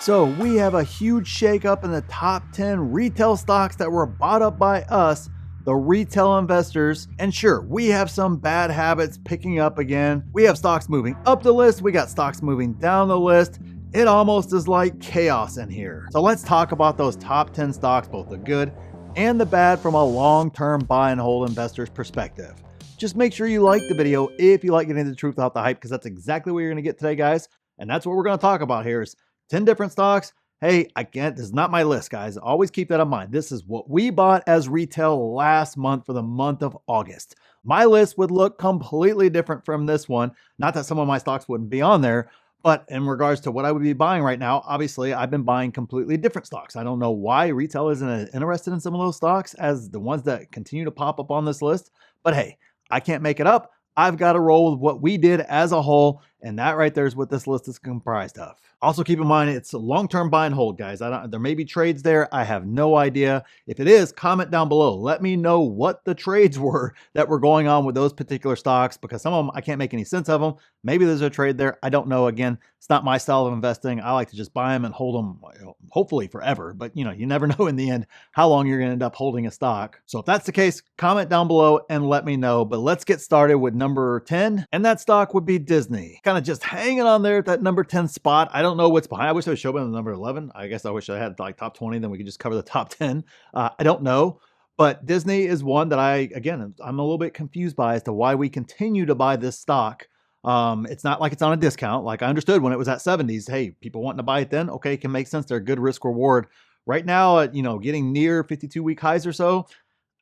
So we have a huge shakeup in the top 10 retail stocks that were bought up by us, the retail investors. And sure, we have some bad habits picking up again. We have stocks moving up the list. We got stocks moving down the list. It almost is like chaos in here. So let's talk about those top 10 stocks, both the good and the bad from a long-term buy and hold investor's perspective. Just make sure you like the video if you like getting the truth without the hype, because that's exactly what you're gonna get today, guys. And that's what we're gonna talk about here is 10 different stocks. Hey, this is not my list, guys. Always keep that in mind. This is what we bought as retail last month for the month of August. My list would look completely different from this one. Not that some of my stocks wouldn't be on there, but in regards to what I would be buying right now, obviously I've been buying completely different stocks. I don't know why retail isn't interested in some of those stocks as the ones that continue to pop up on this list, but hey, I can't make it up. I've got to roll with what we did as a whole, and that right there is what this list is comprised of. Also keep in mind, it's a long-term buy and hold, guys. There may be trades there. I have no idea. If it is, comment down below. Let me know what the trades were that were going on with those particular stocks, because some of them, I can't make any sense of them. Maybe there's a trade there. I don't know. Again, it's not my style of investing. I like to just buy them and hold them, hopefully forever. But you never know in the end how long you're going to end up holding a stock. So if that's the case, comment down below and let me know. But let's get started with number 10. And that stock would be Disney. Kind of just hanging on there at that number 10 spot. I don't know what's behind. I wish I would show up in the number 11. I guess I wish I had like top 20, then we could just cover the top 10. I don't know. But Disney is one that I'm a little bit confused by as to why we continue to buy this stock. It's not like it's on a discount. Like I understood when it was at 70s, hey, people wanting to buy it then, okay, it can make sense. They're a good risk reward. Right now, getting near 52-week highs or so,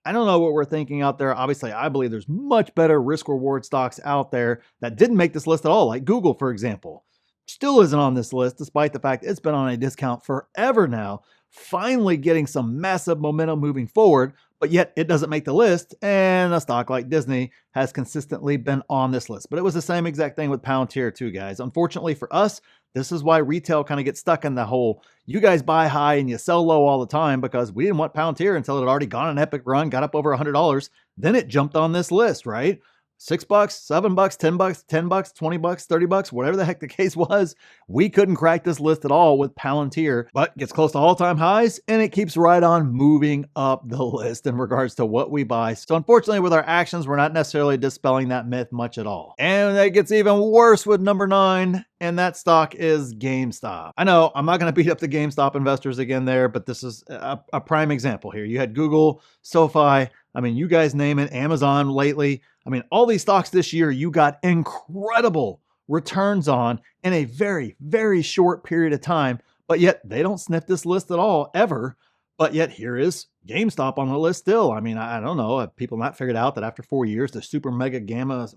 I don't know what we're thinking out there. Obviously, I believe there's much better risk reward stocks out there that didn't make this list at all, like Google, for example. Still isn't on this list, despite the fact it's been on a discount forever now, finally getting some massive momentum moving forward, but yet it doesn't make the list. And a stock like Disney has consistently been on this list. But it was the same exact thing with Palantir too, guys. Unfortunately for us, this is why retail kind of gets stuck in the whole, you guys buy high and you sell low all the time, because we didn't want Palantir until it had already gone an epic run, got up over $100. Then it jumped on this list, right? $6, $7, $10, $10, $20, $30, whatever the heck the case was. We couldn't crack this list at all with Palantir, but gets close to all-time highs and it keeps right on moving up the list in regards to what we buy. So unfortunately with our actions, we're not necessarily dispelling that myth much at all. And that gets even worse with number 9. And that stock is GameStop. I know I'm not going to beat up the GameStop investors again there, but this is a prime example here. You had Google, SoFi, you guys name it, Amazon lately. All these stocks this year, you got incredible returns on in a very, very short period of time, but yet they don't sniff this list at all, ever. But yet here is GameStop on the list still. I don't know. Have people not figured out that after 4 years, the super mega gamma,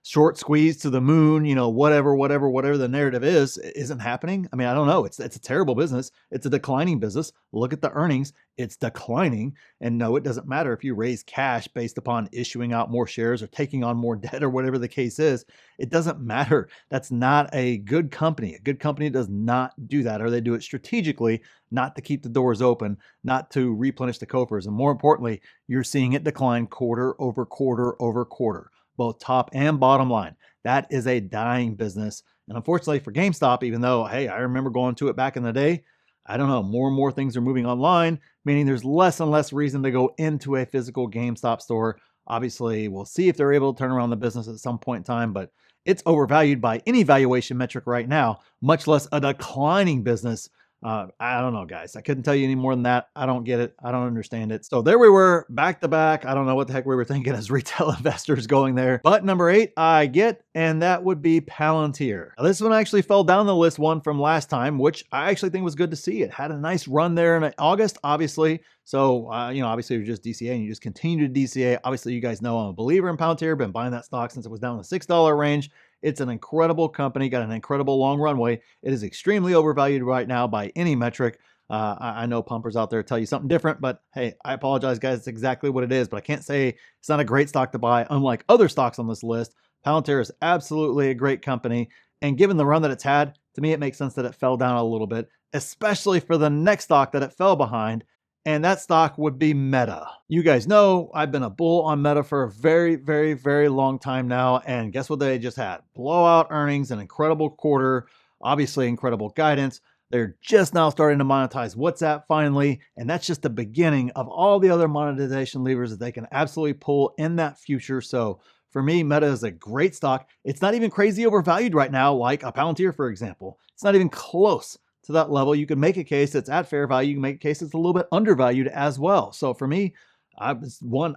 short squeeze to the moon, whatever the narrative is, isn't happening? I don't know. It's a terrible business. It's a declining business. Look at the earnings. It's declining. And no, it doesn't matter if you raise cash based upon issuing out more shares or taking on more debt or whatever the case is. It doesn't matter. That's not a good company. A good company does not do that, or they do it strategically, not to keep the doors open, not to replenish the coffers. And more importantly, you're seeing it decline quarter over quarter over quarter, both top and bottom line. That is a dying business. And unfortunately for GameStop, even though, hey, I remember going to it back in the day, I don't know, more and more things are moving online, meaning there's less and less reason to go into a physical GameStop store. Obviously, we'll see if they're able to turn around the business at some point in time, but it's overvalued by any valuation metric right now, much less a declining business. I don't know, guys. I couldn't tell you any more than that. I don't get it. I don't understand it. So there we were, back to back. I don't know what the heck we were thinking as retail investors going there. But number 8, I get, and that would be Palantir. Now, this one actually fell down the list one from last time, which I actually think was good to see. It had a nice run there in August, obviously. So, obviously you're just DCA and you just continue to DCA. Obviously, you guys know I'm a believer in Palantir. Been buying that stock since it was down in the $6 range. It's an incredible company, got an incredible long runway. It is extremely overvalued right now by any metric. I know pumpers out there tell you something different, but hey, I apologize, guys. It's exactly what it is, but I can't say it's not a great stock to buy. Unlike other stocks on this list, Palantir is absolutely a great company. And given the run that it's had, to me, it makes sense that it fell down a little bit, especially for the next stock that it fell behind. And that stock would be Meta. You guys know I've been a bull on Meta for a very, very, very long time now. And guess what they just had? Blowout earnings, an incredible quarter, obviously incredible guidance. They're just now starting to monetize WhatsApp finally, and that's just the beginning of all the other monetization levers that they can absolutely pull in that future. So for me, Meta is a great stock. It's not even crazy overvalued right now, like a Palantir, for example. It's not even close to that level. You can make a case that's at fair value. You can make a case that's a little bit undervalued as well. So for me, I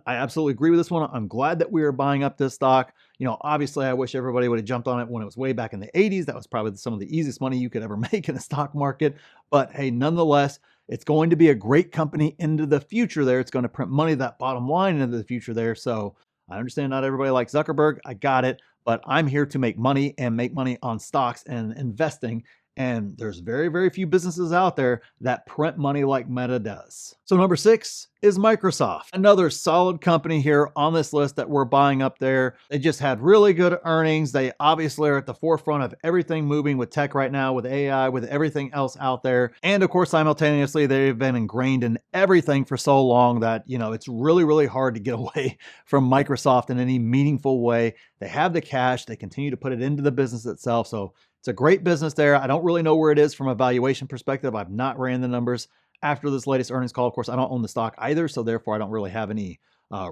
absolutely agree with this one. I'm glad that we are buying up this stock. Obviously, I wish everybody would have jumped on it when it was way back in the 80s. That was probably some of the easiest money you could ever make in the stock market. But hey, nonetheless, it's going to be a great company into the future there. It's going to print money, that bottom line into the future there. So I understand not everybody likes Zuckerberg. I got it. But I'm here to make money and make money on stocks and investing. And there's very, very few businesses out there that print money like Meta does. So number 6 is Microsoft. Another solid company here on this list that we're buying up there. They just had really good earnings. They obviously are at the forefront of everything moving with tech right now, with AI, with everything else out there. And of course, simultaneously, they've been ingrained in everything for so long that, it's really, really hard to get away from Microsoft in any meaningful way. They have the cash. They continue to put it into the business itself. So it's a great business there. I don't really know where it is from a valuation perspective. I've not ran the numbers after this latest earnings call. Of course, I don't own the stock either, so therefore I don't really have any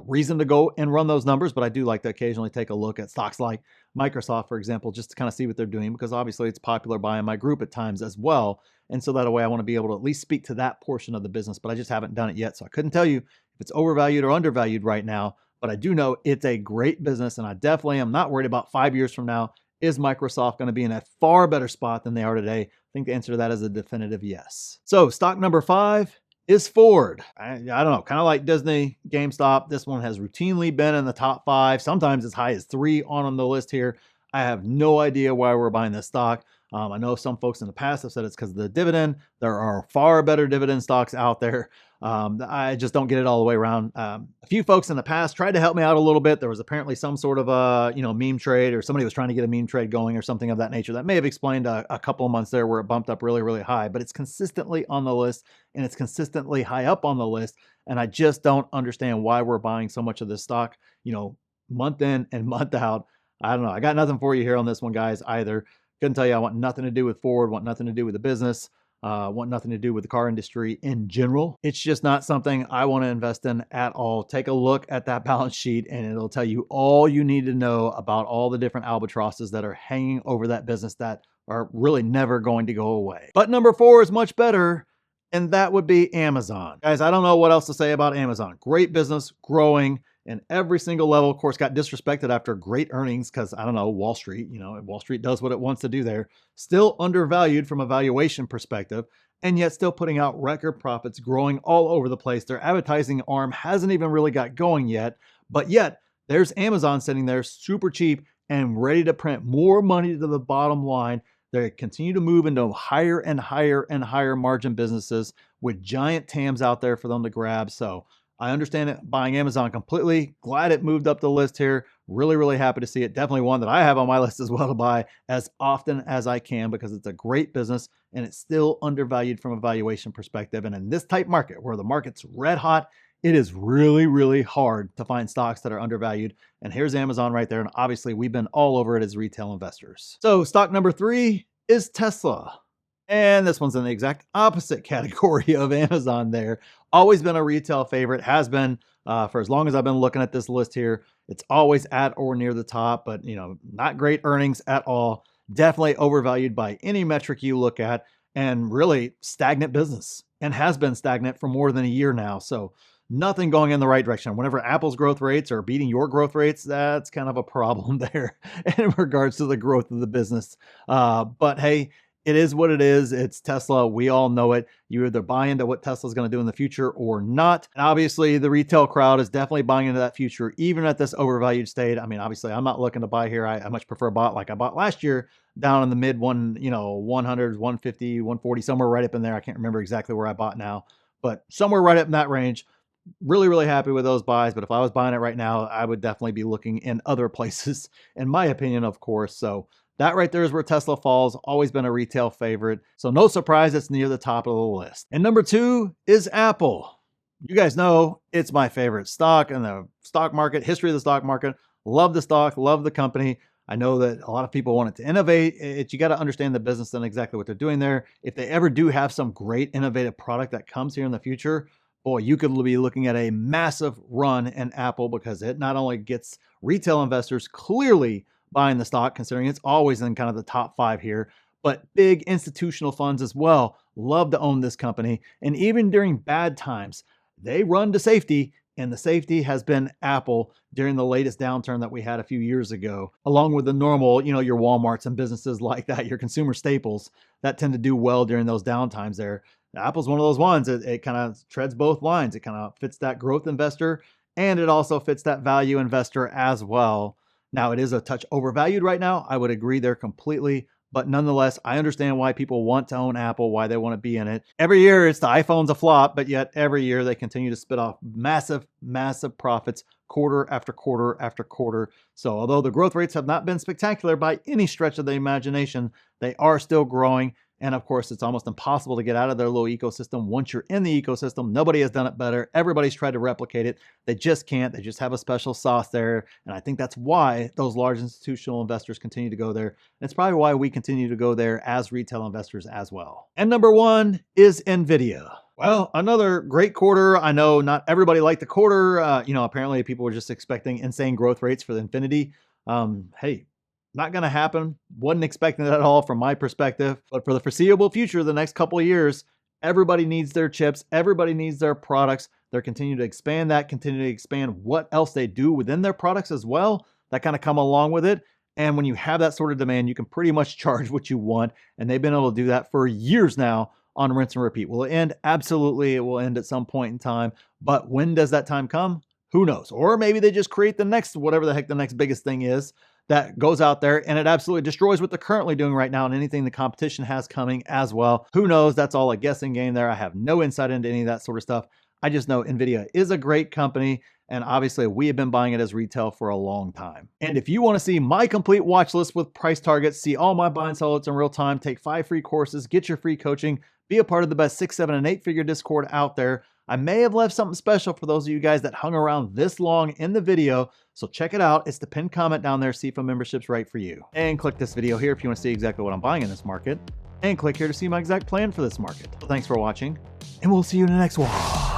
reason to go and run those numbers, but I do like to occasionally take a look at stocks like Microsoft, for example, just to kind of see what they're doing, because obviously it's popular by my group at times as well. And so that way I want to be able to at least speak to that portion of the business, but I just haven't done it yet. So I couldn't tell you if it's overvalued or undervalued right now, but I do know it's a great business, and I definitely am not worried about 5 years from now. Is Microsoft going to be in a far better spot than they are today? I think the answer to that is a definitive yes. So stock number 5 is Ford. I don't know, kind of like Disney, GameStop. This one has routinely been in the top 5, sometimes as high as 3 on the list here. I have no idea why we're buying this stock. I know some folks in the past have said it's because of the dividend. There are far better dividend stocks out there. I just don't get it all the way around. A few folks in the past tried to help me out a little bit. There was apparently some sort of a meme trade, or somebody was trying to get a meme trade going or something of that nature. That may have explained a couple of months there where it bumped up really, really high, but it's consistently on the list, and it's consistently high up on the list. And I just don't understand why we're buying so much of this stock, month in and month out. I don't know. I got nothing for you here on this one, guys, either. Couldn't tell you. I want nothing to do with Ford, want nothing to do with the business, want nothing to do with the car industry in general. It's just not something I want to invest in at all. Take a look at that balance sheet and it'll tell you all you need to know about all the different albatrosses that are hanging over that business that are really never going to go away. But number 4 is much better, and that would be Amazon. Guys, I don't know what else to say about Amazon. Great business, growing in every single level. Of course, got disrespected after great earnings because, I don't know, Wall Street, Wall Street does what it wants to do there. Still undervalued from a valuation perspective, and yet still putting out record profits, growing all over the place. Their advertising arm hasn't even really got going yet, but yet there's Amazon sitting there super cheap and ready to print more money to the bottom line. They continue to move into higher and higher and higher margin businesses with giant TAMs out there for them to grab. So I understand it, buying Amazon completely. Glad it moved up the list here. Really, really happy to see it. Definitely one that I have on my list as well to buy as often as I can, because it's a great business and it's still undervalued from a valuation perspective. And in this type market where the market's red hot, it is really, really hard to find stocks that are undervalued. And here's Amazon right there. And obviously we've been all over it as retail investors. So stock number 3 is Tesla. And this one's in the exact opposite category of Amazon there. Always been a retail favorite, has been for as long as I've been looking at this list here. It's always at or near the top, but not great earnings at all. Definitely overvalued by any metric you look at, and really stagnant business, and has been stagnant for more than a year now. So nothing going in the right direction. Whenever Apple's growth rates are beating your growth rates, that's kind of a problem there in regards to the growth of the business. But hey, it is what it is. It's Tesla. We all know it. You either buy into what Tesla's going to do in the future or not. And obviously, the retail crowd is definitely buying into that future, even at this overvalued state. I mean, obviously, I'm not looking to buy here. I much prefer bought like I bought last year, down in the mid 100s, 150, 140, somewhere right up in there. I can't remember exactly where I bought now, but somewhere right up in that range. Really, really happy with those buys. But if I was buying it right now, I would definitely be looking in other places, in my opinion, of course. So that right there is where Tesla falls. Always been a retail favorite. So no surprise it's near the top of the list. And number 2 is Apple. You guys know it's my favorite stock in the stock market, history of the stock market. Love the stock, love the company. I know that a lot of people want it to innovate. You got to understand the business and exactly what they're doing there. If they ever do have some great innovative product that comes here in the future, boy, you could be looking at a massive run in Apple, because it not only gets retail investors clearly buying the stock, considering it's always in kind of the top 5 here, but big institutional funds as well love to own this company. And even during bad times, they run to safety, and the safety has been Apple during the latest downturn that we had a few years ago, along with the normal, your Walmarts and businesses like that, your consumer staples that tend to do well during those downtimes there. Apple's one of those ones. It kind of treads both lines. It kind of fits that growth investor, and it also fits that value investor as well. Now, it is a touch overvalued right now. I would agree there completely. But nonetheless, I understand why people want to own Apple, why they want to be in it. Every year, it's the iPhone's a flop, but yet every year they continue to spit off massive, massive profits quarter after quarter after quarter. So although the growth rates have not been spectacular by any stretch of the imagination, they are still growing. And of course, it's almost impossible to get out of their little ecosystem. Once you're in the ecosystem, nobody has done it better. Everybody's tried to replicate it. They just can't. They just have a special sauce there. And I think that's why those large institutional investors continue to go there. And it's probably why we continue to go there as retail investors as well. And number 1 is Nvidia. Well, another great quarter. I know not everybody liked the quarter. Apparently people were just expecting insane growth rates for the Infinity. Hey, not going to happen. Wasn't expecting that at all from my perspective. But for the foreseeable future, the next couple of years, everybody needs their chips. Everybody needs their products. They're continuing to expand that, continue to expand what else they do within their products as well, that kind of come along with it. And when you have that sort of demand, you can pretty much charge what you want. And they've been able to do that for years now on rinse and repeat. Will it end? Absolutely. It will end at some point in time. But when does that time come? Who knows? Or maybe they just create the next, whatever the heck the next biggest thing is, that goes out there and it absolutely destroys what they're currently doing right now and anything the competition has coming as well. Who knows? That's all a guessing game there. I have no insight into any of that sort of stuff. I just know Nvidia is a great company, and obviously we have been buying it as retail for a long time. And if you want to see my complete watch list with price targets, see all my buy and sell alerts in real time, take 5 free courses, get your free coaching, be a part of the best 6, 7, and 8-figure Discord out there, I may have left something special for those of you guys that hung around this long in the video. So check it out. It's the pinned comment down there. See if a membership's right for you. And click this video here if you want to see exactly what I'm buying in this market. And click here to see my exact plan for this market. So thanks for watching, and we'll see you in the next one.